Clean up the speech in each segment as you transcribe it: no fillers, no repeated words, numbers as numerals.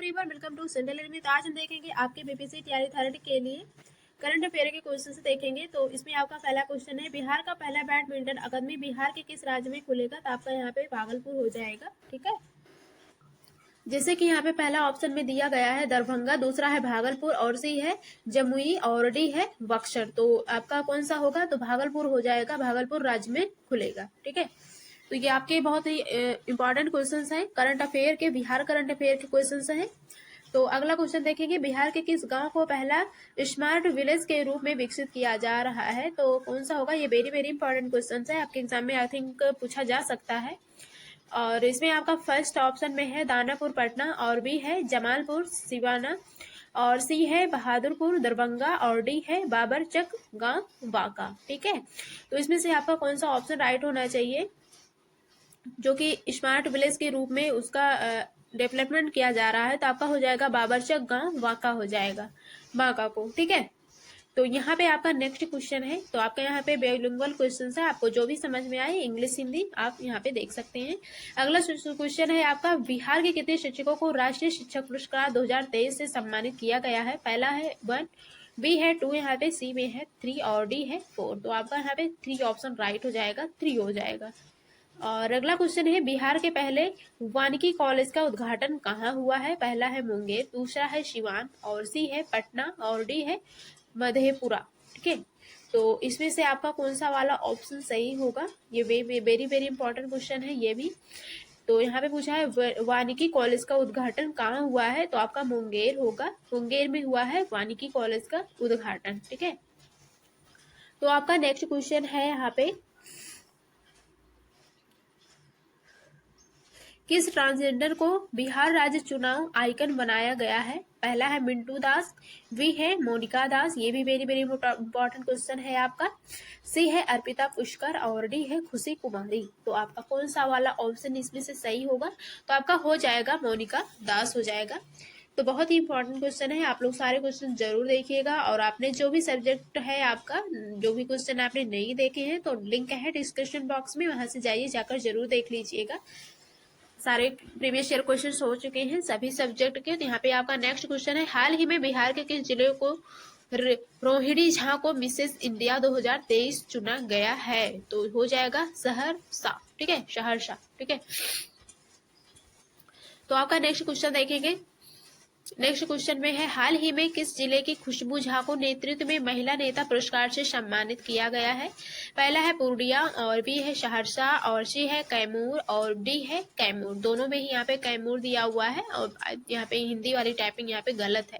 Everyone, welcome to Sindhal academy. तो आज हम देखेंगे आपके बीपीएससी टीआरई अथॉरिटी के लिए करंट अफेयर के क्वेश्चन देखेंगे। तो इसमें आपका पहला क्वेश्चन है, बिहार का पहला बैडमिंटन अकादमी बिहार के किस राज्य में खुलेगा? तो आपका यहाँ पे भागलपुर हो जाएगा। ठीक है, जैसे कि यहाँ पे पहला ऑप्शन में दिया गया है दरभंगा, दूसरा है भागलपुर, और सी है जमुई, और डी है बक्सर। तो आपका कौन सा होगा? तो भागलपुर हो जाएगा, भागलपुर राज्य में खुलेगा। ठीक है, तो ये आपके बहुत ही इंपॉर्टेंट क्वेश्चंस हैं, करंट अफेयर के, बिहार करंट अफेयर के क्वेश्चंस हैं। तो अगला क्वेश्चन देखेंगे, बिहार के किस गांव को पहला स्मार्ट विलेज के रूप में विकसित किया जा रहा है? तो कौन सा होगा? ये वेरी वेरी इंपॉर्टेंट क्वेश्चंस है, आपके एग्जाम में आई थिंक पूछा जा सकता है। और इसमें आपका फर्स्ट ऑप्शन में है दानापुर पटना, और बी है जमालपुर सिवाना, और सी है बहादुरपुर दरभंगा, और डी है बाबरचक गांव बांका। ठीक है, तो इसमें से आपका कौन सा ऑप्शन राइट होना चाहिए जो कि स्मार्ट विलेज के रूप में उसका डेवलपमेंट किया जा रहा है? तो आपका हो जाएगा बाबरचक गांव बांका हो जाएगा, बांका को। ठीक है, तो यहाँ पे आपका नेक्स्ट क्वेश्चन है। तो आपका यहाँ पे बाइलिंगुअल क्वेश्चन है, आपको जो भी समझ में आए इंग्लिश हिंदी आप यहाँ पे देख सकते हैं। अगला क्वेश्चन है आपका, बिहार के कितने शिक्षकों को राष्ट्रीय शिक्षक पुरस्कार 2023 से सम्मानित किया गया है? पहला है 1, बी है 2, यहाँ पे सी में है 3, और डी है 4। तो आपका यहाँ पे 3 ऑप्शन राइट हो जाएगा, 3 हो जाएगा। और अगला क्वेश्चन है, बिहार के पहले वानिकी कॉलेज का उद्घाटन कहाँ हुआ है? पहला है मुंगेर, दूसरा है सिवान, और सी है पटना, और डी है मधेपुरा। ठीक है, तो इसमें से आपका कौन सा वाला ऑप्शन सही होगा? ये वेरी वेरी इंपॉर्टेंट क्वेश्चन है ये भी। तो यहाँ पे पूछा है वानिकी कॉलेज का उद्घाटन कहाँ हुआ है? तो आपका मुंगेर होगा, मुंगेर में हुआ है वानिकी कॉलेज का उद्घाटन। ठीक है, तो आपका नेक्स्ट क्वेश्चन है यहाँ पे, किस ट्रांसजेंडर को बिहार राज्य चुनाव आइकन बनाया गया है? पहला है मिंटू दास, बी है मोनिका दास, ये भी वेरी वेरी इंपॉर्टेंट क्वेश्चन है आपका, सी है अर्पिता पुष्कर, और डी है खुशी कुमारी। तो आपका कौन सा वाला ऑप्शन इसमें से सही होगा? तो आपका हो जाएगा मोनिका दास हो जाएगा। तो बहुत ही इंपॉर्टेंट क्वेश्चन है, आप लोग सारे क्वेश्चन जरूर देखिएगा। और आपने जो भी सब्जेक्ट है आपका, जो भी क्वेश्चन आपने नहीं देखे हैं तो लिंक है डिस्क्रिप्शन बॉक्स में, वहां से जाइए, जाकर जरूर देख लीजिएगा। सारे प्रीवियस ईयर क्वेश्चन हो चुके हैं सभी सब्जेक्ट के। तो यहाँ पे आपका नेक्स्ट क्वेश्चन है, हाल ही में बिहार के किस जिले को रोहिणी झा को मिसेस इंडिया 2023 चुना गया है? तो हो जाएगा सहरसा। ठीक है, सहरसा। ठीक है, तो आपका नेक्स्ट क्वेश्चन देखेंगे। नेक्स्ट क्वेश्चन में है, हाल ही में किस जिले की खुशबू झा को नेतृत्व में महिला नेता पुरस्कार से सम्मानित किया गया है? पहला है पूर्णिया, और बी है सहरसा, और सी है कैमूर, और डी है कैमूर। दोनों में ही यहाँ पे कैमूर दिया हुआ है, और यहाँ पे हिंदी वाली टाइपिंग यहाँ पे गलत है,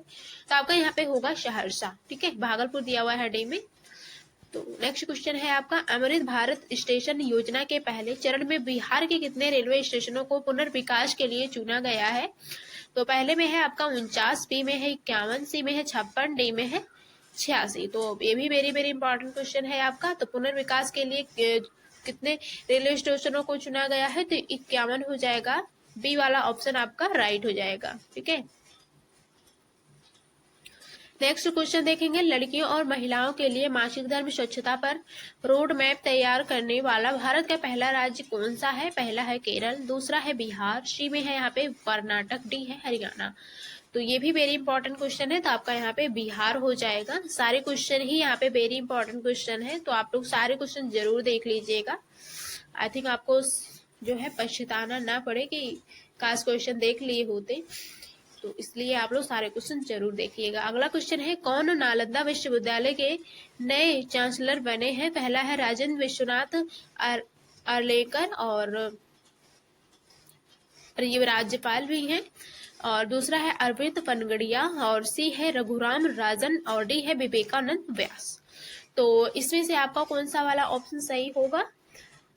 तो आपका यहाँ पे होगा सहरसा। ठीक है, भागलपुर दिया हुआ है डी में। तो नेक्स्ट क्वेश्चन है आपका, अमृत भारत स्टेशन योजना के पहले चरण में बिहार के कितने रेलवे स्टेशनों को पुनर्विकास के लिए चुना गया है? तो पहले में है आपका 49, बी में है 51, सी में है 56, डी में है 86। तो ये भी वेरी वेरी इंपॉर्टेंट क्वेश्चन है आपका। तो पुनर्विकास के लिए कितने रेलवे स्टेशनों को चुना गया है? तो 51 हो जाएगा, बी वाला ऑप्शन आपका राइट हो जाएगा। ठीक है, नेक्स्ट क्वेश्चन देखेंगे, लड़कियों और महिलाओं के लिए मासिक धर्म स्वच्छता पर रोड मैप तैयार करने वाला भारत का पहला राज्य कौन सा है? पहला है केरल, दूसरा है बिहार, सी में है यहाँ पे कर्नाटक, डी है हरियाणा। तो ये भी वेरी इंपॉर्टेंट क्वेश्चन है, तो आपका यहाँ पे बिहार हो जाएगा। सारे क्वेश्चन ही यहाँ पे वेरी इंपॉर्टेंट क्वेश्चन है, तो आप लोग सारे क्वेश्चन जरूर देख लीजिएगा। आई थिंक आपको जो है पछताना ना पड़े कि काश क्वेश्चन देख लिए होते, तो इसलिए आप लोग सारे क्वेश्चन जरूर देखिएगा। अगला क्वेश्चन है, कौन नालंदा विश्वविद्यालय के नए चांसलर बने हैं? पहला है राजेंद्र विश्वनाथ आर्लेकर, और ये राज्यपाल भी हैं, और दूसरा है अरविंद पनगड़िया, और सी है रघुराम राजन, और डी है विवेकानंद व्यास। तो इसमें से आपका कौन सा वाला ऑप्शन सही होगा?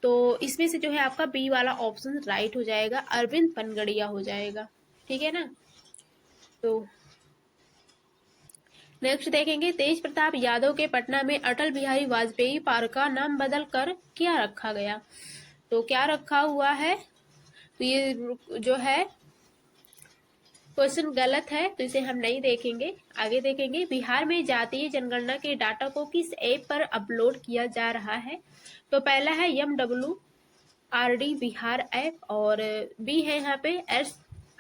तो इसमें से जो है आपका बी वाला ऑप्शन राइट हो जाएगा, अरविंद पनगड़िया हो जाएगा। ठीक है ना, तो नेक्स्ट देखेंगे, तेज प्रताप यादव के पटना में अटल बिहारी वाजपेयी पार्क का नाम बदल कर क्या रखा गया? तो क्या रखा हुआ है? तो ये जो है क्वेश्चन गलत है, तो इसे हम नहीं देखेंगे। आगे देखेंगे, बिहार में जातीय जनगणना के डाटा को किस ऐप पर अपलोड किया जा रहा है? तो पहला है MWRD बिहार ऐप, और बी है यहाँ पे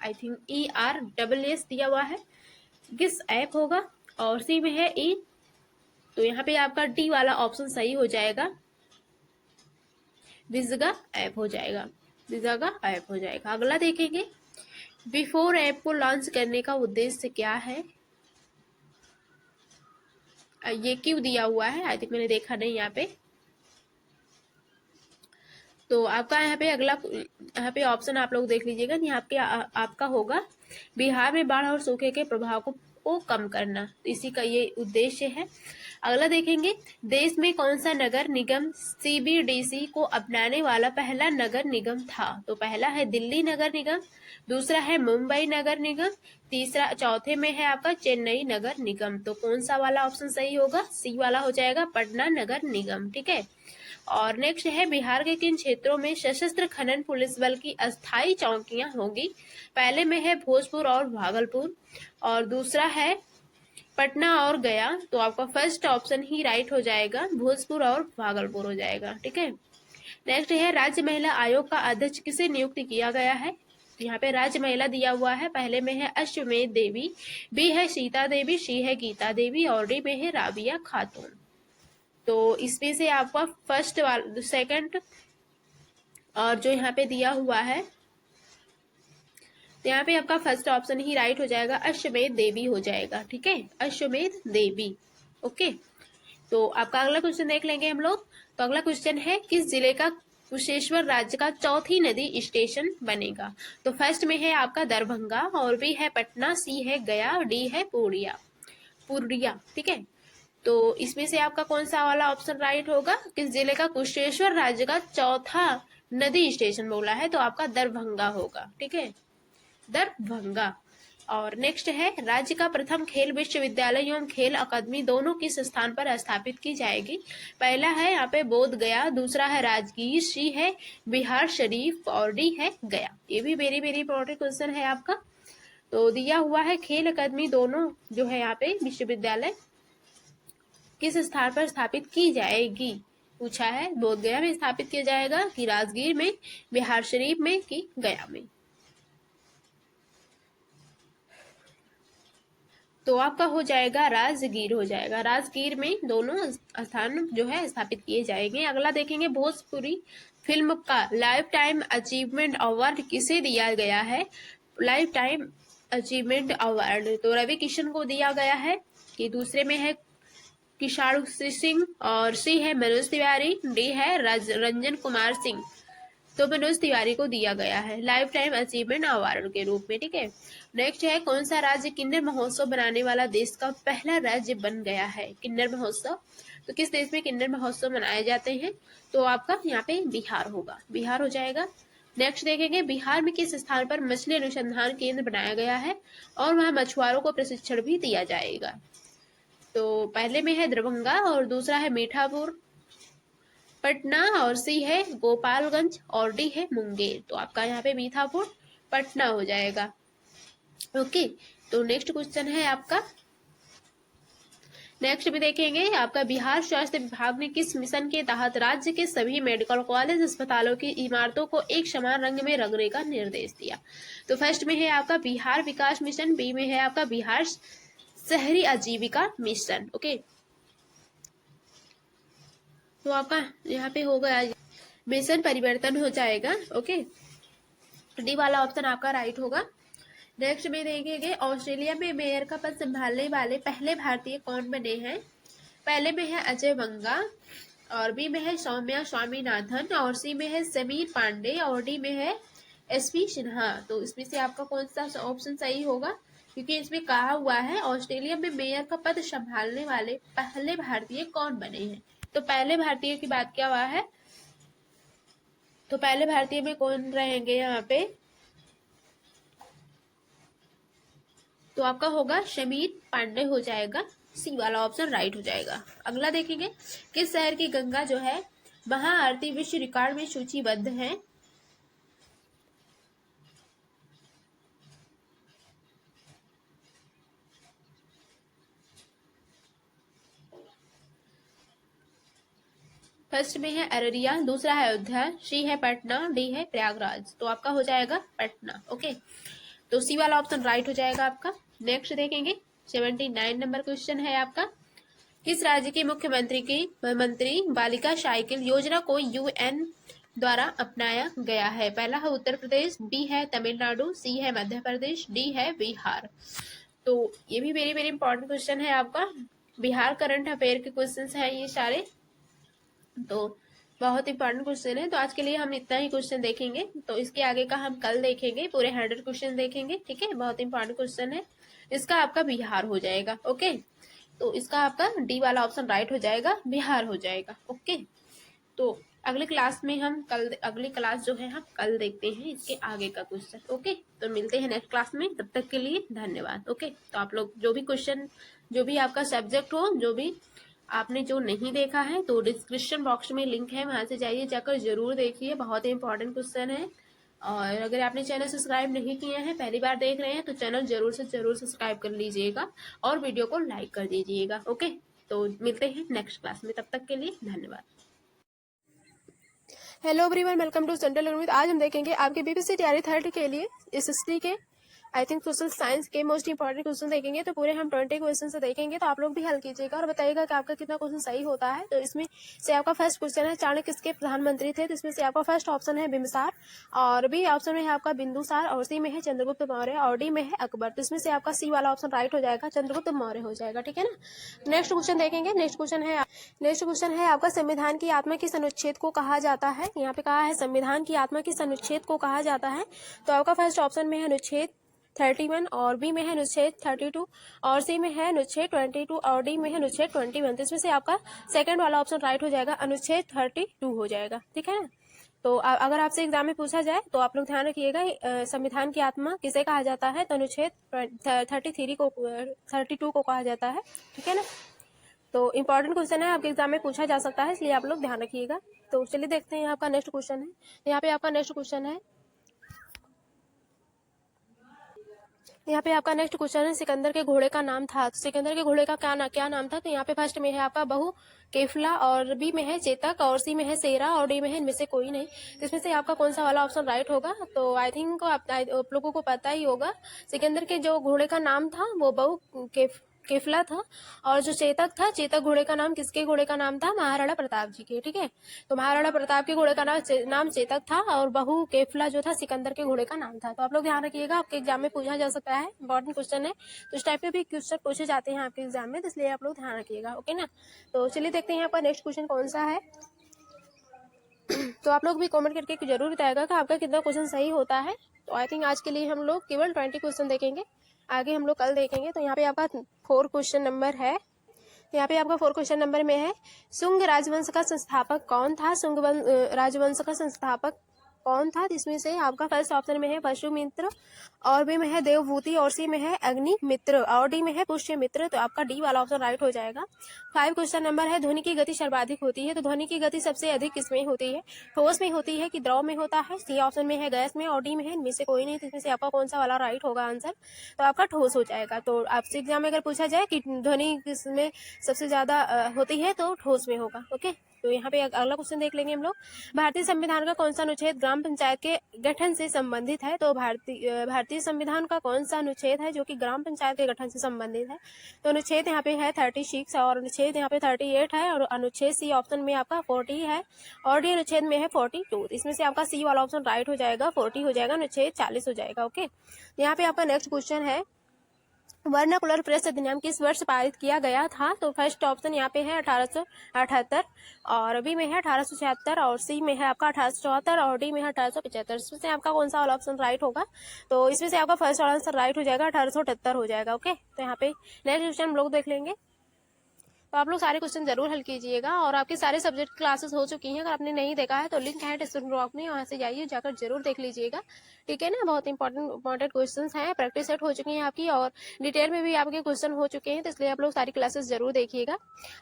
आई थिंक ERSS दिया हुआ है, किस ऐप होगा, और सी में है ई, तो यहाँ पे आपका डी वाला ऑप्शन सही हो जाएगा, विजगा ऐप हो जाएगा, विजगा ऐप हो जाएगा। अगला देखेंगे, बिफोर ऐप को लॉन्च करने का उद्देश्य क्या है, ये क्यों दिया हुआ है, आई थिंक मैंने देखा नहीं यहाँ पे। तो आपका यहाँ पे अगला, यहाँ पे ऑप्शन आप लोग देख लीजिएगा, यहाँ पे आपका होगा बिहार में बाढ़ और सूखे के प्रभाव को कम करना, इसी का ये उद्देश्य है। अगला देखेंगे, देश में कौन सा नगर निगम CBDC को अपनाने वाला पहला नगर निगम था, तो पहला है दिल्ली नगर निगम, दूसरा है मुंबई नगर निगम, तीसरा, चौथे में है आपका चेन्नई नगर निगम। तो कौन सा वाला ऑप्शन सही होगा, सी वाला हो जाएगा, पटना नगर निगम। ठीक है, और नेक्स्ट है, बिहार के किन क्षेत्रों में सशस्त्र खनन पुलिस बल की अस्थायी चौकियां होंगी, पहले में है भोजपुर और भागलपुर, और दूसरा है पटना और गया। तो आपका फर्स्ट ऑप्शन ही राइट हो जाएगा, भोजपुर और भागलपुर हो जाएगा। ठीक है, नेक्स्ट है, राज्य महिला आयोग का अध्यक्ष किसे नियुक्त किया गया है, यहाँ पे राज्य महिला दिया हुआ है, पहले में है अश्वमेध देवी, बी है सीता देवी, सी है गीता देवी, और डी में है राबिया खातून। तो इसमें से आपका फर्स्ट वाला, सेकंड, और जो यहाँ पे दिया हुआ है, तो यहाँ पे आपका फर्स्ट ऑप्शन ही राइट हो जाएगा, अश्वमेध देवी हो जाएगा। ठीक है, अश्वमेध देवी। ओके, तो आपका अगला क्वेश्चन देख लेंगे हम लोग। तो अगला क्वेश्चन है, किस जिले का कुशेश्वर राज्य का चौथी नदी स्टेशन बनेगा, तो फर्स्ट में है आपका दरभंगा, और बी है पटना, सी है गया, डी है पूर्णिया। ठीक है, तो इसमें से आपका कौन सा वाला ऑप्शन राइट होगा, किस जिले का कुशेश्वर राज्य का चौथा नदी स्टेशन बोला है, तो आपका दरभंगा होगा। ठीक है, दरभंगा। और नेक्स्ट है, राज्य का प्रथम खेल विश्वविद्यालय एवं खेल अकादमी दोनों किस स्थान पर स्थापित की जाएगी, पहला है यहाँ पे बोध गया, दूसरा है राजगीर, सी है बिहार शरीफ, और डी है गया। ये भी वेरी वेरी इंपॉर्टेंट क्वेश्चन है आपका। तो दिया हुआ है, खेल अकादमी दोनों जो है यहाँ पे विश्वविद्यालय किस स्थान पर स्थापित की जाएगी, पूछा है, बोध गया में स्थापित किया जाएगा, कि राजगीर में, बिहार शरीफ में, कि गया में। तो आपका हो जाएगा राजगीर हो जाएगा, राजगीर में दोनों स्थान जो है स्थापित किए जाएंगे। अगला देखेंगे, भोजपुरी फिल्म का लाइफ टाइम अचीवमेंट अवार्ड किसे दिया गया है, लाइफ टाइम अचीवमेंट अवार्ड तो रवि किशन को दिया गया है, कि दूसरे में है किशारू सिंह, और सी है मनोज तिवारी, डी है रंजन कुमार सिंह। तो मनोज तिवारी को दिया गया है लाइफ टाइम अचीवमेंट अवार्ड के रूप में। ठीक है, नेक्स्ट है, कौन सा राज्य किन्नर महोत्सव बनाने वाला देश का पहला राज्य बन गया है, किन्नर महोत्सव, तो किस देश में किन्नर महोत्सव मनाए जाते हैं, तो आपका यहाँ पे बिहार होगा, बिहार हो जाएगा। नेक्स्ट देखेंगे, बिहार में किस स्थान पर मछली अनुसंधान केंद्र बनाया गया है, और वहां मछुआरों को प्रशिक्षण भी दिया जाएगा, तो पहले में है दरभंगा, और दूसरा है मीठापुर, पटना, और सी है गोपालगंज, और डी है मुंगेर। तो आपका यहाँ पे मीठापुर पटना हो जाएगा। ओके, तो नेक्स्ट क्वेश्चन है आपका, नेक्स्ट भी देखेंगे आपका, बिहार स्वास्थ्य विभाग ने किस मिशन के तहत राज्य के सभी मेडिकल कॉलेज अस्पतालों की इमारतों को एक समान रंग में रंगने का निर्देश दिया, तो फर्स्ट में है आपका बिहार विकास मिशन, बी में है आपका बिहार शहरी आजीविका मिशन। ओके, तो आपका यहाँ पे होगा मिशन परिवर्तन हो जाएगा। ओके, डी वाला ऑप्शन आपका राइट होगा। नेक्स्ट में देखेंगे, ऑस्ट्रेलिया में मेयर का पद संभालने वाले पहले भारतीय कौन बने हैं, पहले में है अजय बंगा, और बी में है सौम्या स्वामीनाथन, और सी में है समीर पांडे, और डी में है SP सिन्हा। तो इसमें से आपका कौन सा ऑप्शन सही होगा, क्योंकि इसमें कहा हुआ है ऑस्ट्रेलिया में मेयर का पद संभालने वाले पहले भारतीय कौन बने हैं, तो पहले भारतीय की बात क्या हुआ है, तो पहले भारतीय में कौन रहेंगे यहाँ पे, तो आपका होगा समीर पांडे हो जाएगा, सी वाला ऑप्शन राइट हो जाएगा। अगला देखेंगे, किस शहर की गंगा जो है महाआरती विश्व रिकॉर्ड में सूचीबद्ध है, फर्स्ट में है अररिया, दूसरा है अयोध्या, सी है पटना, डी है प्रयागराज। तो आपका हो जाएगा पटना। ओके, तो सी वाला ऑप्शन राइट हो जाएगा आपका। नेक्स्ट देखेंगे 79 नंबर क्वेश्चन है आपका, किस राज्य के मुख्यमंत्री की मंत्री बालिका साइकिल योजना को यूएन द्वारा अपनाया गया है? पहला है उत्तर प्रदेश, बी है तमिलनाडु, सी है मध्य प्रदेश, डी है बिहार। तो ये भी वेरी वेरी इंपॉर्टेंट क्वेश्चन है आपका, बिहार करंट अफेयर के क्वेश्चंस हैं ये सारे, तो बहुत इंपॉर्टेंट क्वेश्चन है। तो आज के लिए हम इतना ही क्वेश्चन देखेंगे, तो इसके आगे का हम कल देखेंगे, पूरे 100 क्वेश्चन देखेंगे, ठीक है। बहुत इंपॉर्टेंट क्वेश्चन है, इसका आपका बिहार हो जाएगा, ओके। तो इसका आपका डी वाला ऑप्शन राइट हो जाएगा, बिहार हो जाएगा, ओके। तो अगले क्लास में हम कल, अगली क्लास जो है हम कल देखते हैं इसके आगे का क्वेश्चन, ओके। तो मिलते हैं नेक्स्ट क्लास में, तब तक के लिए धन्यवाद, ओके। तो आप लोग जो भी क्वेश्चन, जो भी आपका सब्जेक्ट हो, जो भी आपने जो नहीं देखा है, तो डिस्क्रिप्शन बॉक्स में लिंक है, वहां से जाइए, जाकर जरूर देखिए, बहुत ही इंपॉर्टेंट क्वेश्चन है। और अगर आपने चैनल सब्सक्राइब नहीं किया है, पहली बार देख रहे हैं, तो चैनल जरूर से जरूर सब्सक्राइब कर लीजिएगा और वीडियो को लाइक कर दीजिएगा, ओके। तो मिलते हैं नेक्स्ट क्लास में, तब तक के लिए धन्यवाद। Hello everyone, welcome to central learning. आज हम देखेंगे आपके बीपीएससी तैयारी थर्ड के लिए एसएसटी के आई थिंक सोशल साइंस के मोस्ट इंपॉर्टेंट क्वेश्चन देखेंगे। तो पूरे हम 20 क्वेश्चन से देखेंगे, तो आप लोग भी हल कीजिएगा और बताइएगा कि आपका कितना क्वेश्चन सही होता है। तो इसमें से आपका फर्स्ट क्वेश्चन है, चाणक्य किसके प्रधानमंत्री थे? तो इसमें से आपका फर्स्ट ऑप्शन है बिम्बिसार, और बी ऑप्शन में है आपका बिंदुसार, और सी में है चंद्रगुप्त मौर्य, और डी में है अकबर। तो इसमें से आपका सी वाला ऑप्शन राइट हो जाएगा, चंद्रगुप्त मौर्य हो जाएगा, ठीक है ना। नेक्स्ट क्वेश्चन देखेंगे। नेक्स्ट क्वेश्चन है आपका, संविधान की आत्मा किस अनुच्छेद को कहा जाता है? यहाँ पे कहा है संविधान की आत्मा किस अनुच्छेद को कहा जाता है? तो आपका फर्स्ट ऑप्शन में है अनुच्छेद 31, और बी में है अनुच्छेद 32, और सी में है अनुच्छेद 22, और डी में है अनुच्छेद 21। तो इसमें से आपका सेकंड वाला ऑप्शन राइट हो जाएगा, अनुच्छेद 32 हो जाएगा, ठीक है ना। तो अगर आपसे एग्जाम में पूछा जाए तो आप लोग ध्यान रखिएगा, संविधान की आत्मा किसे कहा जाता है? तो अनुच्छेद 32 को कहा जाता है, ठीक है ना। तो इंपॉर्टेंट क्वेश्चन है, आपके एग्जाम में पूछा जा सकता है, इसलिए आप लोग ध्यान रखिएगा। तो चलिए देखते हैं आपका नेक्स्ट क्वेश्चन है। यहाँ पे आपका नेक्स्ट क्वेश्चन है, सिकंदर के घोड़े का नाम था। तो सिकंदर के घोड़े का क्या नाम था? तो यहाँ पे फर्स्ट में है आपका बहु केफला, और बी में है चेतक, और सी में है सेरा, और डी में है इनमें से कोई नहीं। तो इसमें से आपका कौन सा वाला ऑप्शन राइट होगा? तो आई थिंक आप लोगों को पता ही होगा, सिकंदर के जो घोड़े का नाम था वो बहु केफला था, और जो चेतक था, चेतक घोड़े का नाम किसके घोड़े का नाम था? महाराणा प्रताप जी के, ठीक है। तो महाराणा प्रताप के घोड़े का नाम चेतक था, और बहु केफला जो था सिकंदर के घोड़े का नाम था। तो आप लोग ध्यान रखिएगा, आपके एग्जाम में पूछा जा सकता है, इंपॉर्टेंट क्वेश्चन है। तो इस टाइप के भी क्वेश्चन पूछे जाते हैं आपके एग्जाम में, तो इसलिए आप लोग ध्यान रखिएगा, ओके ना। तो चलिए देखते हैं आपका नेक्स्ट क्वेश्चन कौन सा है। तो आप लोग भी कमेंट करके जरूर बताएगा कि आपका कितना क्वेश्चन सही होता है। तो आई थिंक आज के लिए हम लोग केवल 20 क्वेश्चन देखेंगे, आगे हम लोग कल देखेंगे। तो यहाँ पे आपका 4 क्वेश्चन नंबर है। यहाँ पे आपका 4 क्वेश्चन नंबर में है, शुंग राजवंश का संस्थापक कौन था? शुंग राजवंश का संस्थापक कौन था? जिसमें से आपका फर्स्ट ऑप्शन में है वसुमित्र, और बी में है देवभूति, और सी में है अग्निमित्र, और डी में है पुष्यमित्र। तो आपका डी वाला ऑप्शन राइट हो जाएगा। 5 क्वेश्चन नंबर है, ध्वनि की गति सर्वाधिक होती है। तो ध्वनि की गति सबसे अधिक किसमें होती है? ठोस में होती है कि द्रव में होता है? सी ऑप्शन में है गैस में, और डी में है इनमें से कोई नहीं। तो इसमें से आपका कौन सा वाला राइट होगा आंसर? तो आपका ठोस हो जाएगा। तो आपसे एग्जाम में अगर पूछा जाए कि ध्वनि किसमें सबसे ज्यादा होती है, तो ठोस में होगा, ओके। तो यहाँ पे अगला क्वेश्चन देख लेंगे हम लोग, भारतीय संविधान का कौन सा अनुच्छेद ग्राम पंचायत के गठन से संबंधित है? तो भारतीय संविधान का कौन सा अनुच्छेद है जो कि ग्राम पंचायत के गठन से संबंधित है? तो अनुच्छेद यहाँ पे है 36, और अनुच्छेद यहाँ पे 38 है, और अनुच्छेद सी ऑप्शन में आपका 40 है, और डी अनुच्छेद में है 42। इसमें से आपका सी वाला ऑप्शन राइट हो जाएगा, 40 हो जाएगा, अनुच्छेद 40 हो जाएगा, ओके। यहाँ पे आपका नेक्स्ट क्वेश्चन है, वर्नाकुलर प्रेस अधिनियम किस वर्ष पारित किया गया था? तो फर्स्ट ऑप्शन यहाँ पे है 1878, और बी में है 1876, और सी में है आपका 1874, और डी में है 1875। इसमें से आपका कौन सा वाला ऑप्शन राइट होगा? तो इसमें से आपका फर्स्ट आंसर राइट हो जाएगा, 1878 हो जाएगा, ओके। तो यहाँ पे नेक्स्ट क्वेश्चन हम लोग देख लेंगे। तो आप लोग सारे क्वेश्चन जरूर हल कीजिएगा, और आपके सारे सब्जेक्ट क्लासेस हो चुकी हैं। अगर आपने नहीं देखा है तो लिंक है डिस्क्रिप्शन बॉक्स में, वहां से जाइए, जाकर जरूर देख लीजिएगा, ठीक है ना। बहुत इंपॉर्टेंट क्वेश्चंस हैं, प्रैक्टिस सेट हो चुकी है आपकी, और डिटेल में भी आपके क्वेश्चन हो चुके हैं। तो इसलिए आप लोग सारी क्लासेस जरूर देखिएगा।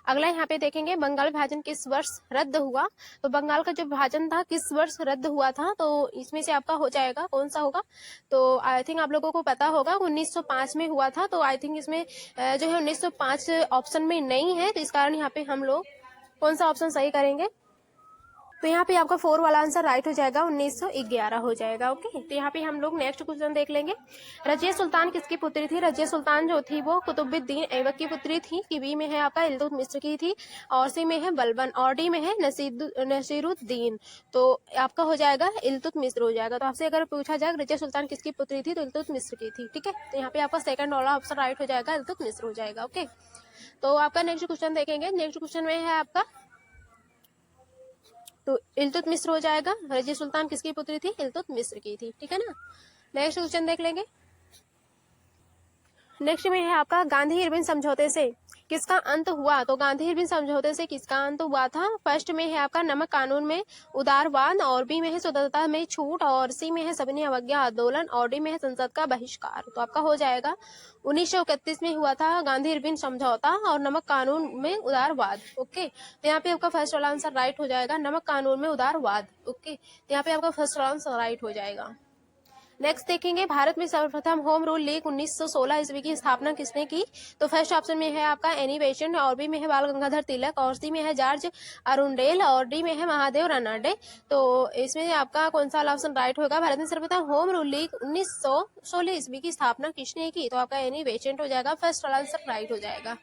अगला यहाँ पे देखेंगे, बंगाल विभाजन किस वर्ष रद्द हुआ? तो बंगाल का जो विभाजन था किस वर्ष रद्द हुआ था? तो इसमें से आपका हो जाएगा, कौन सा होगा? तो आई थिंक आप लोगों को पता होगा, 1905 में हुआ था। तो आई थिंक इसमें जो है 1905 ऑप्शन में नहीं है, तो इस कारण यहाँ पे हम लोग कौन सा ऑप्शन सही करेंगे? तो यहाँ पे आपका 4 वाला आंसर राइट हो जाएगा, 1911 हो जाएगा। ओके, तो यहाँ पे हम लोग नेक्स्ट क्वेश्चन देख लेंगे। रजिया सुल्तान किसकी पुत्री थी? रजिया सुल्तान जो थी वो कुतुबुद्दीन ऐबक की पुत्री थी, कि बी में है आपका इल्तुतमिश की थी, और सी में है बलबन, और डी में है नसीरुद्दीन। तो आपका हो जाएगा इल्तुतमिश हो जाएगा। तो आपसे अगर पूछा जाए रजिया सुल्तान किसकी पुत्री थी, तो इल्तुतमिश की थी। ठीक है, तो यहाँ पे आपका सेकंड वाला ऑप्शन राइट हो जाएगा, इल्तुतमिश हो जाएगा। ओके, तो आपका नेक्स्ट क्वेश्चन देखेंगे। नेक्स्ट क्वेश्चन में है आपका, तो इल्तुतमिश हो जाएगा। रजिया सुल्तान किसकी पुत्री थी? इल्तुतमिश की थी। ठीक है ना, नेक्स्ट क्वेश्चन देख लेंगे। नेक्स्ट में है आपका, गांधी इरविन समझौते से किसका अंत हुआ? तो गांधी इरविन समझौते से किसका अंत हुआ था? फर्स्ट में है आपका नमक कानून में उदारवाद, और बी में है स्वतंत्रता में छूट, और सी में है सविनय अवज्ञा आंदोलन, और डी में है संसद का बहिष्कार। तो आपका हो जाएगा 1931 में हुआ था गांधी इरविन समझौता और नमक कानून में उदारवाद। ओके, तो यहाँ पे आपका फर्स्ट वाला आंसर राइट हो जाएगा, नमक कानून में उदारवाद। ओके, तो यहाँ पे आपका फर्स्ट आंसर राइट हो जाएगा। नेक्स्ट देखेंगे, भारत में सर्वप्रथम होम रूल लीग 1916 ईस्वी की स्थापना किसने की? तो फर्स्ट ऑप्शन में है आपका एनी बेसेंट, और बी में है बाल गंगाधर तिलक, और सी में है जॉर्ज अरुंडेल, और डी में है महादेव रानडे। तो इसमें आपका कौन सा ऑप्शन राइट होगा? भारत में सर्वप्रथम होम रूल लीग 1916 ईस्वी की स्थापना किसने की? तो आपका एनी बेसेंट हो जाएगा, फर्स्ट आंसर राइट हो जाएगा।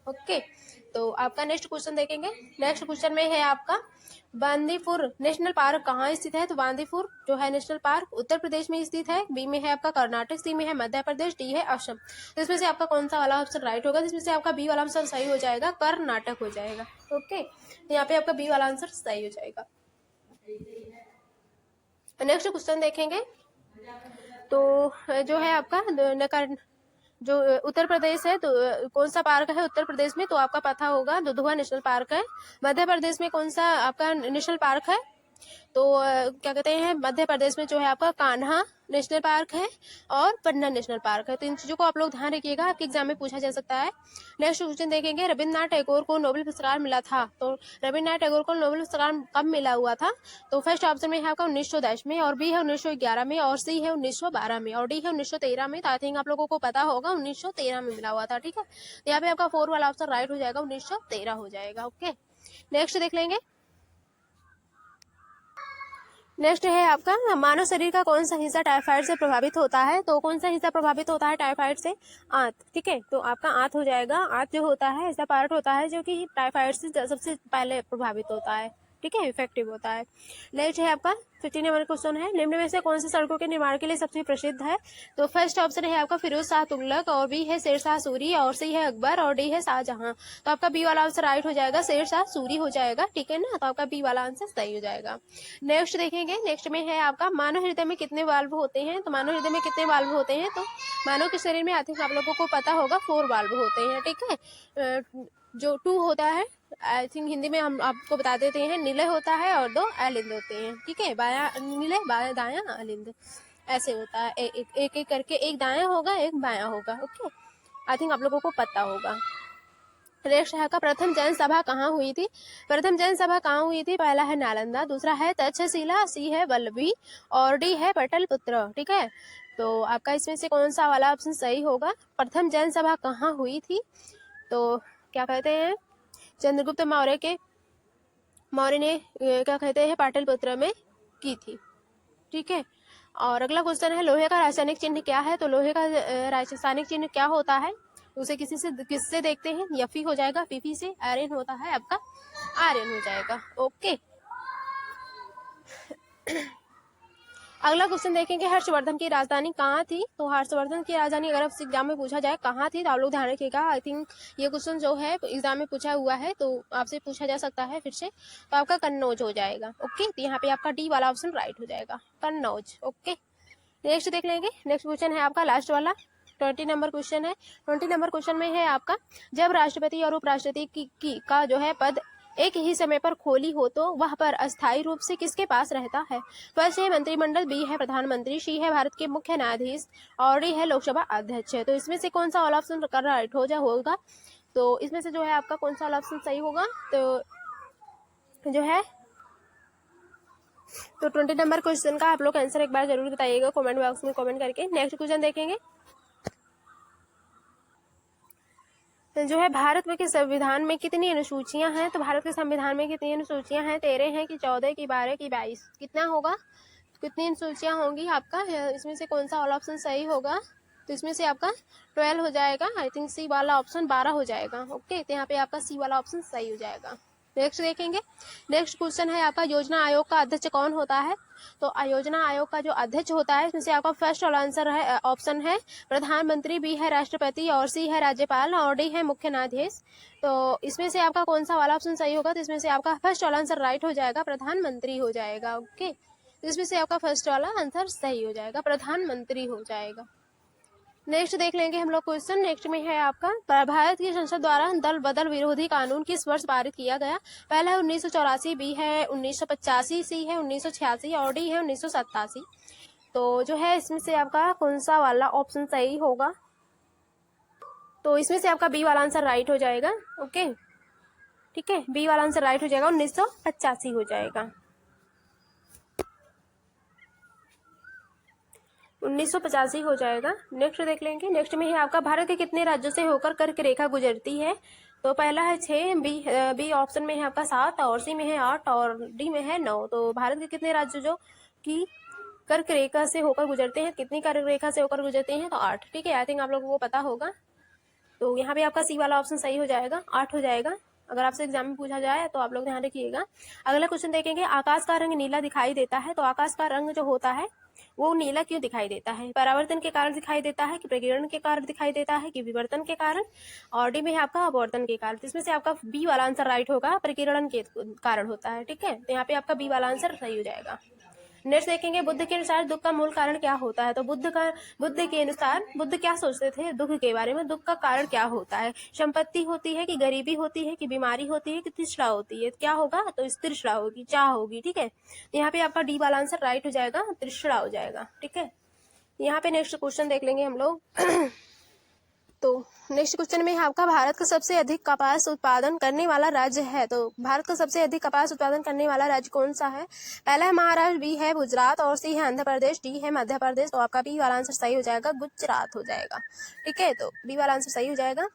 ओके, तो आपका नेक्स्ट क्वेश्चन देखेंगे। नेक्स्ट क्वेश्चन में है आपका, बांदीपुर नेशनल पार्क कहाँ स्थित है? तो बांदीपुर जो है नेशनल पार्क उत्तर प्रदेश में स्थित है, बी में है आपका कर्नाटक, सी में है मध्य प्रदेश, डी है असम। तो इसमें से आपका कौन सा वाला ऑप्शन राइट होगा? इसमें से आपका बी वाला आंसर सही हो जाएगा, कर्नाटक हो जाएगा। ओके, तो यहाँ पे आपका बी वाला आंसर सही हो जाएगा। नेक्स्ट क्वेश्चन देखेंगे, तो जो है आपका जो उत्तर प्रदेश है, तो कौन सा पार्क है उत्तर प्रदेश में? तो आपका पता होगा दुधवा नेशनल पार्क है। मध्य प्रदेश में कौन सा आपका नेशनल पार्क है? तो क्या कहते हैं, मध्य प्रदेश में जो है आपका कान्हा नेशनल पार्क है और पन्ना नेशनल पार्क है। तो इन चीजों को आप लोग ध्यान रखिएगा, आपके एग्जाम में पूछा जा सकता है। नेक्स्ट क्वेश्चन देखेंगे, रविन्द्रनाथ टैगोर को नोबेल पुरस्कार मिला था। तो रविन्द्रनाथ टैगोर को नोबेल पुरस्कार कब मिला हुआ था? तो फर्स्ट ऑप्शन में है आपका 1910 में, और बी है 1911 में, और सी है 1912 में, और डी है 1913 में। तो आई थिंक आप लोगों को पता होगा 1913 में मिला हुआ था। ठीक है, तो यहाँ पे आपका 4 वाला ऑप्शन राइट हो जाएगा, 1913 हो जाएगा। ओके, नेक्स्ट देख लेंगे। नेक्स्ट है आपका, मानव शरीर का कौन सा हिस्सा टाइफाइड से प्रभावित होता है? तो कौन सा हिस्सा प्रभावित होता है टाइफाइड से? आंत। ठीक है, तो आपका आंत हो जाएगा। आंत जो होता है ऐसा पार्ट होता है जो कि टाइफाइड से सबसे पहले प्रभावित होता है। ठीक है, इफेक्टिव होता है। नेक्स्ट है आपका 15 नंबर क्वेश्चन है, निम्न में से कौन सी सड़कों के निर्माण के लिए सबसे प्रसिद्ध है? तो फर्स्ट ऑप्शन है आपका फिरोज शाह तुगलक, और बी है शेरशाह सूरी, और सी है अकबर, और डी है शाहजहां। तो आपका बी वाला आंसर राइट हो जाएगा, शेरशाह सूरी हो जाएगा। ठीक है ना, तो आपका बी वाला आंसर सही हो जाएगा। नेक्स्ट देखेंगे, नेक्स्ट में है आपका, मानव हृदय में कितने वाल्व होते हैं? तो मानव हृदय में कितने वाल्व होते हैं? तो मानव के शरीर में आई थिंक आप लोगों को पता होगा 4 वाल्व होते हैं। ठीक है, जो 2 होता है, आई थिंक हिंदी में हम आपको बता देते हैं, निलय होता है और 2 अलिंद होते हैं। ठीक है, बाया निलय, बाया दाया अलिंद, ऐसे होता है। एक एक करके, एक दाया होगा एक बाया होगा। ओके, आई थिंक आप लोगों को पता होगा। नेक्स्ट है का, प्रथम जैन सभा कहाँ हुई थी? प्रथम जैन सभा कहाँ हुई थी? पहला है नालंदा, दूसरा है तक्षशिला, सी है वल्लभी, और डी है पटलपुत्र। ठीक है, तो आपका इसमें से कौन सा वाला ऑप्शन सही होगा? प्रथम जैन सभा कहाँ हुई थी? तो क्या कहते हैं, चंद्रगुप्त मौर्य ने क्या कहते हैं पाटलिपुत्र में की थी। ठीक है, और अगला क्वेश्चन है, लोहे का रासायनिक चिन्ह क्या है? तो लोहे का रासायनिक चिन्ह क्या होता है? उसे किससे देखते हैं? Fe हो जाएगा, Fe से। आयरन होता है आपका, आयरन हो जाएगा। ओके, अगला क्वेश्चन देखेंगे, हर्षवर्धन की राजधानी कहाँ थी? तो हर्षवर्धन की राजधानी अगर आपसे एग्जाम में पूछा जाए कहाँ थी, तो आप लोग ध्यान रखिएगा। आई थिंक ये क्वेश्चन जो है एग्जाम में पूछा हुआ है, तो आपसे पूछा जा सकता है फिर से। तो आपका कन्नौज हो जाएगा। ओके, तो यहाँ पे आपका डी वाला ऑप्शन राइट हो जाएगा, कन्नौज। ओके, नेक्स्ट देख लेंगे। नेक्स्ट क्वेश्चन है आपका लास्ट वाला, 20 नंबर क्वेश्चन है। 20 नंबर क्वेश्चन में है आपका, जब राष्ट्रपति और उपराष्ट्रपति का जो है पद एक ही समय पर खोली हो तो वह पर अस्थायी रूप से किसके पास रहता है? फर्स्ट है मंत्रिमंडल, बी है प्रधानमंत्री, सी है भारत के मुख्य न्यायाधीश, और डी है लोकसभा अध्यक्ष। तो इसमें से कौन सा वाला ऑप्शन राइट होगा? तो इसमें से जो है आपका कौन सा वाला ऑप्शन सही होगा? तो जो है, तो 20 नंबर क्वेश्चन का आप लोग आंसर एक बार जरूर बताइएगा कमेंट बॉक्स में कमेंट करके। नेक्स्ट क्वेश्चन देखेंगे, तो जो है भारत में के संविधान में कितनी अनुसूचियां हैं, तो भारत के संविधान में कितनी अनुसूचियां हैं, 13 हैं कि 14 की 12 की 22, कितना होगा, कितनी अनुसूचियां होंगी आपका, इसमें से कौन सा वाला ऑप्शन सही होगा, तो इसमें से आपका 12 हो जाएगा। आई थिंक सी वाला ऑप्शन 12 हो जाएगा। ओके, तो यहाँ पे आपका सी वाला ऑप्शन सही हो जाएगा। नेक्स्ट देखेंगे, नेक्स्ट क्वेश्चन है आपका योजना आयोग का अध्यक्ष कौन होता है, तो योजना आयोग का जो अध्यक्ष होता है इसमें से आपका फर्स्ट वाला आंसर है, ऑप्शन है प्रधानमंत्री, बी है राष्ट्रपति और सी है राज्यपाल और डी है मुख्य न्यायाधीश। तो इसमें से आपका कौन सा वाला ऑप्शन सही होगा, तो इसमें से आपका फर्स्ट वाला आंसर राइट हो जाएगा, प्रधानमंत्री हो जाएगा। ओके, तो इसमें से आपका फर्स्ट वाला आंसर सही हो जाएगा, प्रधानमंत्री हो जाएगा। नेक्स्ट देख लेंगे हम लोग क्वेश्चन। नेक्स्ट में है आपका भारत की संसद द्वारा दल बदल विरोधी कानून किस वर्ष पारित किया गया, पहला है 1984, बी है 1985, सी है 1986 और डी है 1987। तो जो है इसमें से आपका कौन सा वाला ऑप्शन सही होगा, तो इसमें से आपका बी वाला आंसर राइट हो जाएगा। ओके, ठीक है, बी वाला आंसर राइट हो जाएगा, 1985 हो जाएगा, 1985 हो जाएगा। नेक्स्ट देख लेंगे, नेक्स्ट में है आपका भारत के कितने राज्यों से होकर कर्क रेखा गुजरती है, तो पहला है 6, बी ऑप्शन में है आपका 7 और सी में है 8 और डी में है 9। तो भारत के कितने राज्य जो कि कर्क रेखा से होकर गुजरते हैं, कितनी कर्क रेखा से होकर गुजरते हैं, तो 8। ठीक है, आई थिंक आप लोगों को पता होगा। तो यहाँ पे आपका सी वाला ऑप्शन सही हो जाएगा, 8 हो जाएगा। अगर आपसे एग्जाम में पूछा जाए तो आप लोग ध्यान रखिएगा। अगला क्वेश्चन देखेंगे, आकाश का रंग नीला दिखाई देता है, तो आकाश का रंग जो होता है वो नीला क्यों दिखाई देता है, परावर्तन के कारण दिखाई देता है कि प्रकीर्णन के कारण दिखाई देता है कि विवर्तन के कारण, और डी में है आपका अपवर्तन के कारण। इसमें से आपका बी वाला आंसर राइट होगा, प्रकीर्णन के कारण होता है। ठीक है, तो यहाँ पे आपका बी वाला आंसर सही हो जाएगा। नेक्स्ट देखेंगे, बुद्ध के अनुसार दुख का मूल कारण क्या होता है, तो बुद्ध के अनुसार बुद्ध क्या सोचते थे दुख के बारे में, दुख का कारण क्या होता है, संपत्ति होती है कि गरीबी होती है कि बीमारी होती है कि तृष्णा होती है, क्या होगा, तो इस तृष्णा होगी, चाह होगी। ठीक है, तो यहाँ पे आपका डी वाला आंसर राइट हो जाएगा, तृष्णा हो जाएगा। ठीक है, यहाँ पे नेक्स्ट क्वेश्चन देख लेंगे हम लोग। तो नेक्स्ट क्वेश्चन में आपका भारत का सबसे अधिक कपास उत्पादन करने वाला राज्य है, तो भारत का सबसे अधिक कपास उत्पादन करने वाला राज्य कौन सा है, पहला है महाराष्ट्र, बी है गुजरात और सी है आंध्र प्रदेश, डी है मध्य प्रदेश। तो आपका बी वाला आंसर सही हो जाएगा, गुजरात हो जाएगा। ठीक है, तो बी वाला आंसर सही हो जाएगा।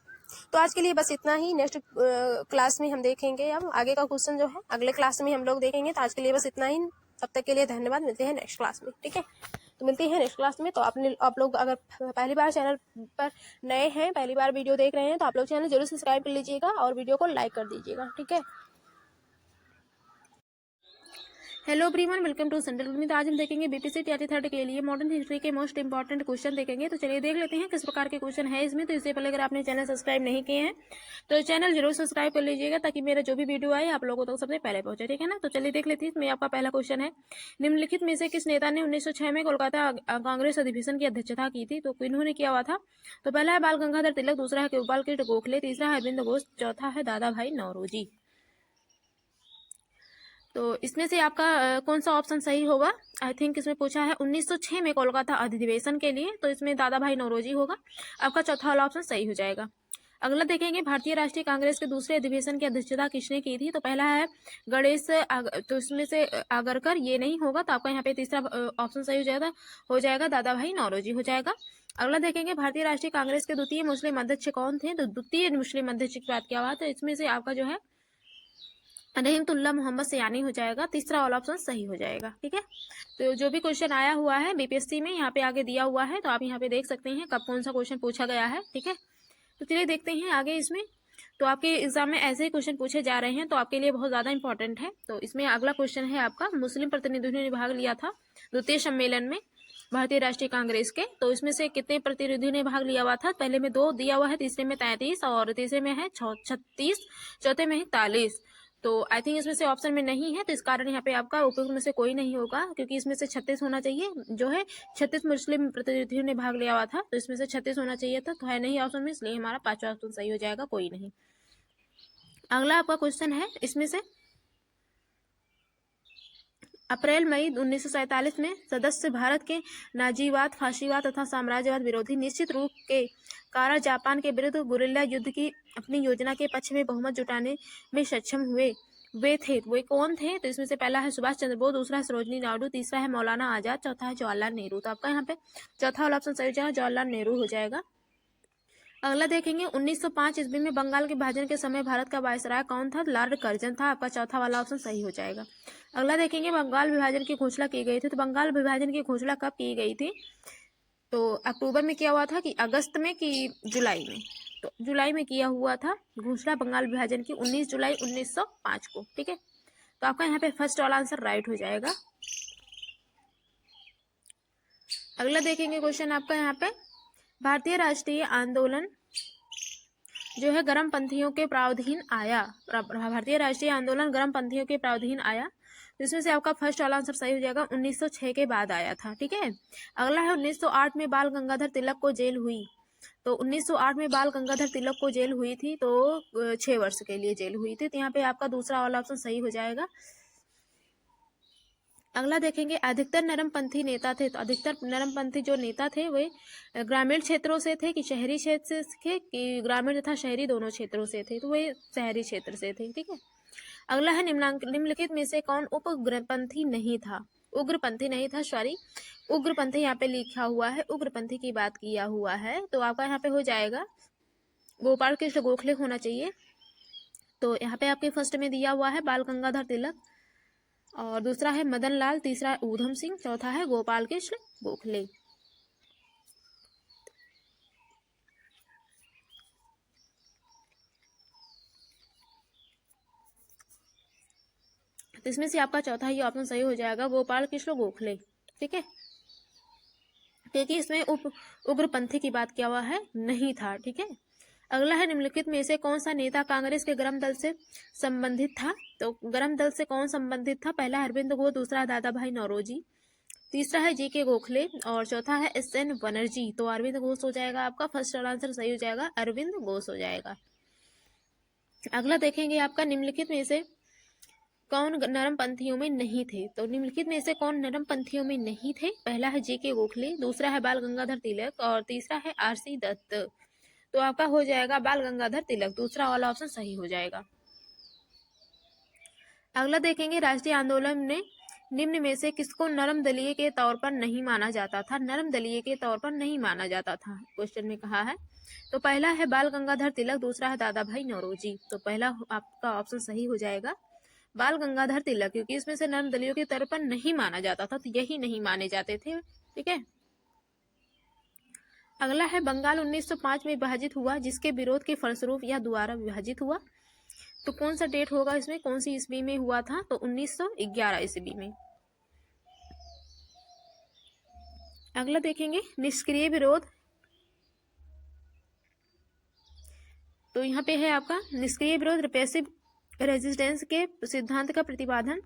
तो आज के लिए बस इतना ही, नेक्स्ट क्लास में हम देखेंगे अब आगे का क्वेश्चन जो है अगले क्लास में हम लोग देखेंगे। तो आज के लिए बस इतना ही, तब तक के लिए धन्यवाद, मिलते हैं नेक्स्ट क्लास में। ठीक है, तो मिलते हैं नेक्स्ट क्लास में। तो आप लोग अगर पहली बार चैनल पर नए हैं, पहली बार वीडियो देख रहे हैं, तो आप लोग चैनल जरूर सब्सक्राइब कर लीजिएगा और वीडियो को लाइक कर दीजिएगा। ठीक है, hello everyone, welcome to central में। तो आज हम देखेंगे बीपीएससी टीआरटी थर्ड के लिए मॉडर्न हिस्ट्री के मोस्ट इंपॉर्टेंट क्वेश्चन देखेंगे। तो चलिए देख लेते हैं किस प्रकार के क्वेश्चन है इसमें। तो इससे पहले अगर आपने चैनल सब्सक्राइब नहीं किए हैं तो चैनल जरूर सब्सक्राइब कर लीजिएगा, ताकि मेरा जो भी वीडियो आए आप लोगों तक सबसे पहले पहुंचे। ठीक है ना, तो चलिए देख लेते हैं। इसमें आपका पहला क्वेश्चन है, निम्नलिखित में से किस नेता ने 1906 में कोलकाता कांग्रेस अधिवेशन की अध्यक्षता की थी, तो इन्होंने किया हुआ था। तो पहला है बाल गंगाधर तिलक, दूसरा है गोपाल कृष्ण गोखले, तीसरा है अरविंद घोष, चौथा है दादा भाई नौरोजी। तो इसमें से आपका कौन सा ऑप्शन सही होगा, आई थिंक इसमें पूछा है 1906 में कोलकाता अधिवेशन के लिए, तो इसमें दादा भाई नौरोजी होगा। आपका चौथा वाला ऑप्शन सही हो जाएगा। अगला देखेंगे, भारतीय राष्ट्रीय कांग्रेस के दूसरे अधिवेशन की अध्यक्षता किसने की थी, तो पहला है गणेश, तो इसमें से आगरकर, ये नहीं होगा। तो आपका यहाँ पे तीसरा ऑप्शन सही हो जाएगा दादा भाई नौरोजी हो जाएगा। अगला देखेंगे, भारतीय राष्ट्रीय कांग्रेस के द्वितीय मुस्लिम अध्यक्ष कौन थे, तो द्वितीय मुस्लिम अध्यक्ष की बात किया हुआ, तो इसमें से आपका जो है रहमतुल्लाह मोहम्मद सयानी हो जाएगा। तीसरा वाला ऑप्शन सही हो जाएगा। ठीक है, तो जो भी क्वेश्चन आया हुआ है बीपीएससी में यहाँ पे आगे दिया हुआ है, तो आप यहाँ पे देख सकते हैं कब कौन सा क्वेश्चन पूछा गया है। ठीक है, तो चलिए देखते हैं आगे इसमें। तो आपके एग्जाम में ऐसे ही क्वेश्चन पूछे जा रहे हैं, तो आपके लिए बहुत ज्यादा इंपॉर्टेंट है। तो इसमें अगला क्वेश्चन है आपका, मुस्लिम प्रतिनिधियों ने भाग लिया था द्वितीय सम्मेलन में भारतीय राष्ट्रीय कांग्रेस के, तो इसमें से कितने प्रतिनिधियों ने भाग लिया हुआ था, पहले में 2 दिया हुआ है, तीसरे में 33 और तीसरे में है 36, चौथे में है 41। तो आई थिंक इसमें से ऑप्शन में नहीं है, तो इस कारण यहाँ पे आपका उपयुक्त में से कोई नहीं होगा, क्योंकि इसमें से 36 होना चाहिए। जो है 36 मुस्लिम प्रतिनिधियों ने भाग लिया हुआ था, तो इसमें से 36 होना चाहिए था, तो है नहीं ऑप्शन में, इसलिए हमारा 5वां ऑप्शन सही हो जाएगा, कोई नहीं। अगला आपका क्वेश्चन है, इसमें से अप्रैल मई 1947 में सदस्य भारत के नाजीवाद, फाशीवाद तथा साम्राज्यवाद विरोधी निश्चित रूप के कारण जापान के विरुद्ध गुरिल्ला युद्ध की अपनी योजना के पक्ष में बहुमत जुटाने में सक्षम हुए वे कौन थे, तो इसमें से पहला है सुभाष चंद्र बोस, दूसरा है सरोजनी नायडू, तीसरा है मौलाना आजाद, चौथा है जवाहरलाल नेहरू। तो आपका यहाँ पे चौथा वाला ऑप्शन सही हो जाएगा, जवाहरलाल नेहरू हो जाएगा। अगला देखेंगे 1905 ईस्वी में बंगाल के विभाजन के समय भारत का वायसराय कौन था? लॉर्ड कर्जन था। आपका चौथा वाला ऑप्शन सही हो जाएगा। अगला देखेंगे बंगाल विभाजन की घोषणा की गई थी। तो बंगाल विभाजन की घोषणा कब की गई थी? तो अक्टूबर में किया हुआ था कि अगस्त में कि जुलाई में? तो जुलाई में किया हुआ था घोषणा बंगाल विभाजन की, 19 जुलाई 1905 को। ठीक है, तो आपका यहाँ पे फर्स्ट वाला आंसर राइट हो जाएगा। अगला देखेंगे क्वेश्चन आपका यहाँ पे, भारतीय राष्ट्रीय आंदोलन जो है गर्मपंथियों के प्रावधीन आया। भारतीय राष्ट्रीय आंदोलन गर्मपंथियों के प्रावधीन आया, तो इसमें से आपका फर्स्ट वाला आंसर सही हो जाएगा। 1906 के बाद आया था। ठीक है, अगला है 1908 में बाल गंगाधर तिलक को जेल हुई। तो 1908 में बाल गंगाधर तिलक को जेल हुई थी, तो 6 वर्ष के लिए जेल हुई थी। तो यहाँ पे आपका दूसरा वाला ऑप्शन सही हो जाएगा। अगला देखेंगे अधिकतर नरमपंथी नेता थे। तो अधिकतर नरमपंथी जो नेता थे वे ग्रामीण क्षेत्रों से थे कि शहरी क्षेत्र से थे, कि ग्रामीण तथा शहरी दोनों क्षेत्रों से थे? तो वे शहरी क्षेत्र से थे। ठीक है, अगला है निम्नलिखित में से कौन उग्रपंथी नहीं था? उग्रपंथी नहीं था, सॉरी, उग्रपंथी यहाँ पे लिखा हुआ है, उग्रपंथी की बात किया हुआ है। तो आपका यहाँ पे हो जाएगा गोपाल कृष्ण गोखले होना चाहिए। तो यहाँ पे आपके फर्स्ट में दिया हुआ है बाल गंगाधर तिलक, और दूसरा है मदन लाल, तीसरा है ऊधम सिंह, चौथा है गोपाल कृष्ण गोखले। तो इसमें से आपका चौथा ही ऑप्शन सही हो जाएगा, गोपाल कृष्ण गोखले। ठीक है, क्योंकि इसमें उग्रपंथी की बात किया हुआ है, नहीं था। ठीक है, अगला है निम्नलिखित में से कौन सा नेता कांग्रेस के गर्म दल से संबंधित था? तो गर्म दल से कौन संबंधित था? पहला अरविंद घोष, दूसरा दादा भाई नौरोजी, तीसरा है जी के गोखले, और चौथा है SN बनर्जी। तो अरविंद घोष हो जाएगा आपका फर्स्ट आंसर सही हो जाएगा, अरविंद घोष हो जाएगा। अगला देखेंगे आपका निम्नलिखित में से कौन नरमपंथियों में नहीं थे? तो निम्नलिखित में से कौन नरमपंथियों में नहीं थे? पहला है जी के गोखले, दूसरा है बाल गंगाधर तिलक, और तीसरा है RC दत्त। तो आपका हो जाएगा बाल गंगाधर तिलक, दूसरा वाला ऑप्शन सही हो जाएगा। अगला देखेंगे राष्ट्रीय आंदोलन में निम्न में से किसको नरम दलीय के तौर पर नहीं माना जाता था? नरम दलीय के तौर पर नहीं माना जाता था, क्वेश्चन में कहा है। तो पहला है बाल गंगाधर तिलक, दूसरा है दादा भाई नौरोजी। तो पहला आपका ऑप्शन सही हो जाएगा बाल गंगाधर तिलक, क्योंकि इसमें से नरम दलियों के तौर पर नहीं माना जाता था, तो यही नहीं माने जाते थे। ठीक है, अगला है बंगाल 1905 में विभाजित हुआ, जिसके विरोध के फलस्वरूप यह दोबारा विभाजित हुआ। तो कौन सा डेट होगा इसमें, कौन सी ईस्वी में हुआ था? तो 1911 ईस्वी में। अगला देखेंगे निष्क्रिय विरोध। तो यहाँ पे है आपका निष्क्रिय विरोध, रिप्रेसिव रेजिस्टेंस के सिद्धांत का प्रतिपादन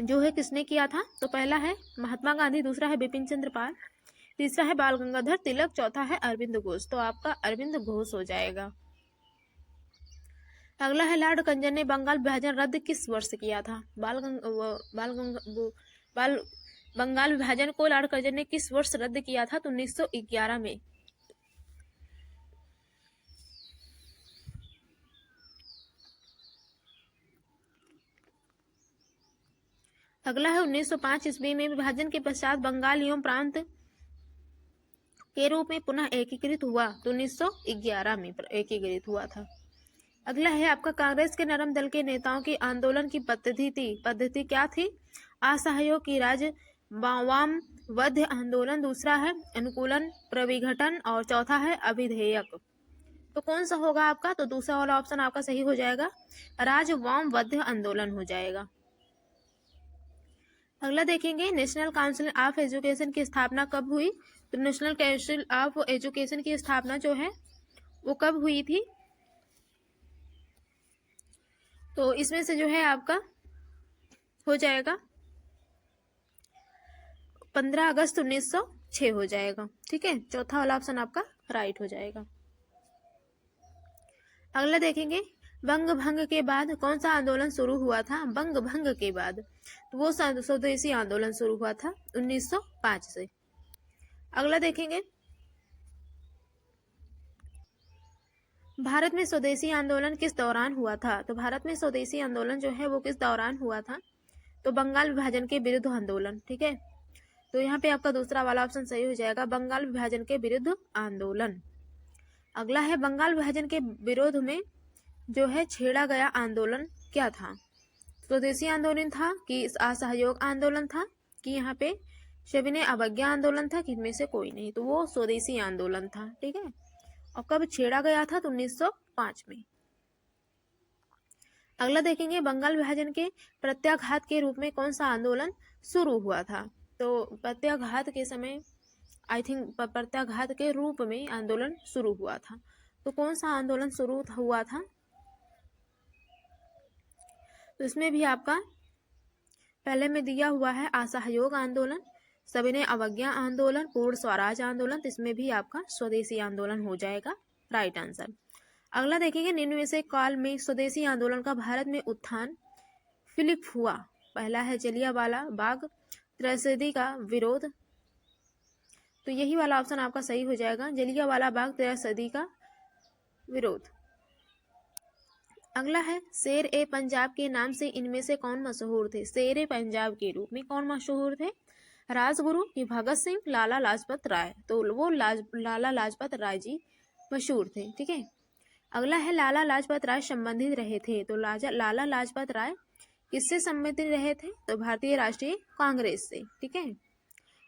जो है किसने किया था? तो पहला है महात्मा गांधी, दूसरा है बिपिन चंद्र पाल, तीसरा है बाल गंगाधर तिलक, चौथा है अरविंद घोष। तो आपका अरविंद घोष हो जाएगा। अगला है लॉर्ड कर्जन ने बंगाल विभाजन रद्द किस वर्ष किया था? बंगाल विभाजन को लॉर्ड कर्जन ने किस वर्ष रद्द किया था? तो 1911 में। अगला है 1905 ईस्वी में विभाजन के पश्चात बंगाल एवं प्रांत के रूप में पुनः एकीकृत हुआ। तो 1911 में एकीकृत हुआ था। अगला है आपका कांग्रेस के नरम दल के नेताओं की आंदोलन की पद्धति क्या थी? असहयोग की राज्य वाम वध्य आंदोलन, दूसरा है अनुकूलन प्रविघटन, और चौथा है अभिधेयक। तो कौन सा होगा आपका? तो दूसरा वाला ऑप्शन आपका सही हो जाएगा, राज वाम वध्य आंदोलन हो जाएगा। अगला देखेंगे नेशनल काउंसिल ऑफ एजुकेशन की स्थापना कब हुई? तो नेशनल काउंसिल ऑफ एजुकेशन की स्थापना जो है वो कब हुई थी? तो इसमें से जो है आपका हो जाएगा 15 अगस्त 1906 हो जाएगा। ठीक है, चौथा वाला ऑप्शन आपका राइट हो जाएगा। अगला देखेंगे बंग भंग के बाद कौन सा आंदोलन शुरू हुआ था? बंग भंग के बाद तो वो स्वदेशी आंदोलन शुरू हुआ था 1905 से। अगला देखेंगे भारत में स्वदेशी आंदोलन किस दौरान हुआ था? तो भारत में स्वदेशी आंदोलन जो है वो किस दौरान हुआ था? तो बंगाल विभाजन के विरुद्ध आंदोलन। ठीक है, तो यहाँ पे आपका दूसरा वाला ऑप्शन सही हो जाएगा, बंगाल विभाजन के विरुद्ध आंदोलन। अगला है बंगाल विभाजन के विरोध में जो है छेड़ा गया आंदोलन क्या था? स्वदेशी आंदोलन था कि असहयोग आंदोलन था कि यहाँ पे सविनय अवज्ञा आंदोलन था कि इनमें से कोई नहीं? तो वो स्वदेशी आंदोलन था। ठीक है, और कब छेड़ा गया था? तो 1905 में। अगला देखेंगे बंगाल विभाजन के प्रत्याघात के रूप में कौन सा आंदोलन शुरू हुआ था? तो प्रत्याघात के समय आई थिंक प्रत्याघात के रूप में आंदोलन शुरू हुआ था। तो कौन सा आंदोलन शुरू हुआ था? तो इसमें भी आपका पहले में दिया हुआ है असहयोग आंदोलन, सविनय अवज्ञा आंदोलन, पूर्ण स्वराज आंदोलन। तो इसमें भी आपका स्वदेशी आंदोलन हो जाएगा राइट आंसर। अगला देखेंगे निम्न में से काल में स्वदेशी आंदोलन का भारत में उत्थान फिलिप हुआ। पहला है जलियांवाला बाग त्रैसदी का विरोध। तो यही वाला ऑप्शन आपका सही हो जाएगा, जलियांवाला बाग त्रैसदी का विरोध। अगला है शेर ए पंजाब के नाम से इनमें से कौन मशहूर थे? शेर ए पंजाब के रूप में कौन मशहूर थे? राजगुरु कि भगत सिंह, लाला लाजपत राय? तो वो लाला लाजपत राय जी मशहूर थे। ठीक है, अगला है लाला लाजपत राय संबंधित रहे थे। तो लाला लाजपत राय किससे संबंधित रहे थे? तो भारतीय राष्ट्रीय कांग्रेस से। ठीक है,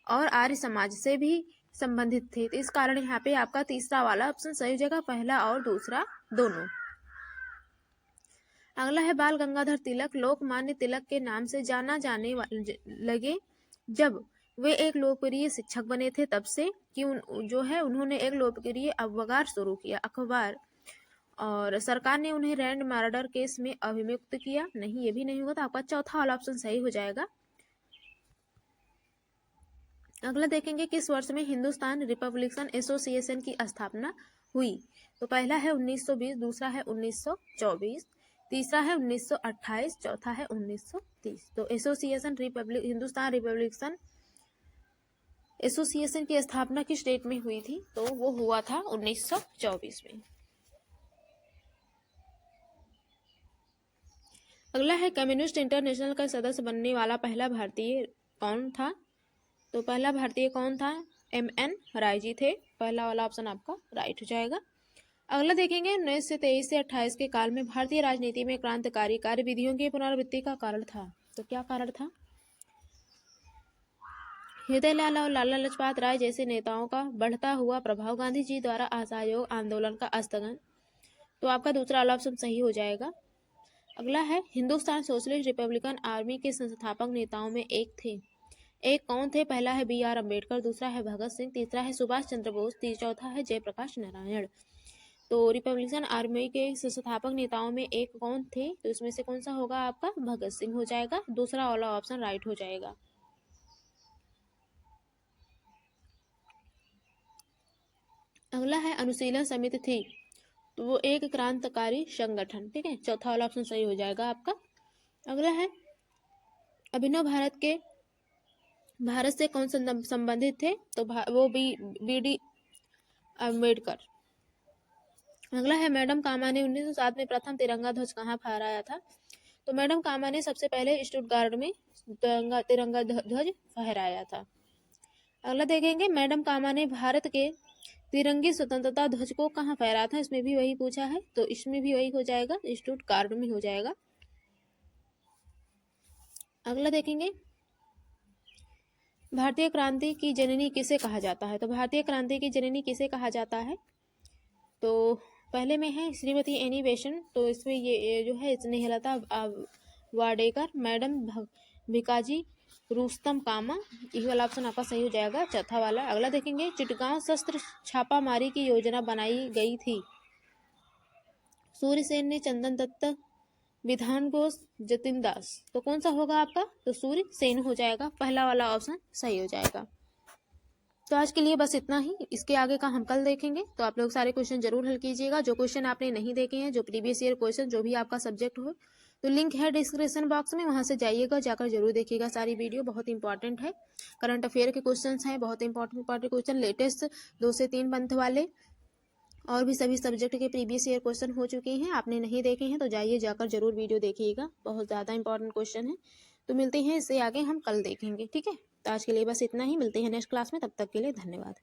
और आर्य समाज से भी संबंधित थे। तो इस कारण यहाँ पे आपका तीसरा वाला ऑप्शन सही हो जाएगा, पहला और दूसरा दोनों। अगला है बाल गंगाधर तिलक लोकमान्य तिलक के नाम से जाना जाने लगे जब वे एक लोकप्रिय शिक्षक बने थे, तब से कि जो है उन्होंने एक लोकप्रिय अखबार शुरू किया अखबार, और सरकार ने उन्हें रैंड मर्डर केस में अभियुक्त किया। नहीं, ये भी नहीं होगा। तो आपका चौथा वाला ऑप्शन सही हो जाएगा। अगला देखेंगे किस वर्ष में हिंदुस्तान रिपब्लिकन एसोसिएशन की स्थापना हुई? तो पहला है 1920, दूसरा है 1924, तीसरा है 1928, चौथा है 1930। तो एसोसिएशन हिंदुस्तान रिपब्लिकन एसोसिएशन की स्थापना किस डेट में हुई थी? तो वो हुआ था 1924 में। अगला है कम्युनिस्ट इंटरनेशनल का सदस्य बनने वाला पहला भारतीय कौन था? तो पहला भारतीय कौन था? MN राय जी थे। पहला वाला ऑप्शन आपका राइट हो जाएगा। अगला देखेंगे 1923 से 28 के काल में भारतीय राजनीति में क्रांतिकारी कार्यविधियों की पुनरावृत्ति का कारण था। तो क्या कारण था? हृदय लाल और लाला लाजपत राय जैसे नेताओं का बढ़ता हुआ प्रभाव, गांधी जी द्वारा असहयोग आंदोलन का स्थगन। तो आपका दूसरा वाला ऑप्शन सही हो जाएगा। अगला है हिंदुस्तान सोशलिस्ट रिपब्लिकन आर्मी के संस्थापक नेताओं में एक कौन थे? पहला है BR अम्बेडकर, दूसरा है भगत सिंह, तीसरा है सुभाष चंद्र बोस, चौथा है जयप्रकाश नारायण। तो रिपब्लिकन आर्मी के संस्थापक नेताओं में एक कौन थे? तो इसमें से कौन सा होगा? आपका भगत सिंह हो जाएगा। दूसरा वाला ऑप्शन राइट हो जाएगा। अगला है अनुशीलन समिति थी, तो वो एक क्रांतिकारी संगठन। ठीक है, चौथा वाला ऑप्शन सही हो जाएगा आपका। अगला है अभिनव भारत से कौन संबंधित थे? तो वो BD अम्बेडकर। अगला है मैडम कामा ने 1907 में प्रथम तिरंगा ध्वज कहाँ फहराया था? तो मैडम कामा ने सबसे पहले स्टुटगार्ट में तिरंगा ध्वज फहराया था। अगला देखेंगे मैडम कामा ने भारत के तिरंगी स्वतंत्रता ध्वज को कहाँ फहराया था? इसमें भी वही पूछा है, तो इसमें भी वही हो जाएगा, स्टुटगार्ट में हो जाएगा। अगला देखेंगे भारतीय क्रांति की जननी किसे कहा जाता है? तो भारतीय क्रांति की जननी किसे कहा जाता है? तो पहले में है श्रीमती एनी बेसेंट। तो इसमें ये जो है स्नेहलता वाडेकर, मैडम भिकाजी रुस्तम कामा। यही वाला ऑप्शन आपका सही हो जाएगा, चौथा वाला। अगला देखेंगे चिटगांव शस्त्र छापामारी की योजना बनाई गई थी। सूर्यसेन ने, चंदन दत्त, विधान घोष, जतिन दास। तो कौन सा होगा आपका? तो सूर्यसेन हो जाएगा, पहला वाला ऑप्शन सही हो जाएगा। तो आज के लिए बस इतना ही, इसके आगे का हम कल देखेंगे। तो आप लोग सारे क्वेश्चन जरूर हल कीजिएगा। जो क्वेश्चन आपने नहीं देखे हैं, जो प्रीवियस ईयर क्वेश्चन जो भी आपका सब्जेक्ट हो, तो लिंक है डिस्क्रिप्शन बॉक्स में, वहां से जाइएगा, जाकर जरूर देखिएगा। सारी वीडियो बहुत इंपॉर्टेंट है, करंट अफेयर के क्वेश्चन हैं, बहुत इंपॉर्टेंट क्वेश्चन, लेटेस्ट 2 से 3 मंथ वाले, और भी सभी सब्जेक्ट के प्रीवियस ईयर क्वेश्चन हो चुके हैं। आपने नहीं देखे हैं तो जाइए, जाकर जरूर वीडियो देखिएगा, बहुत ज़्यादा इंपॉर्टेंट क्वेश्चन है। तो मिलते हैं, इससे आगे हम कल देखेंगे। ठीक है, तो आज के लिए बस इतना ही, मिलते हैं नेक्स्ट क्लास में, तब तक के लिए धन्यवाद।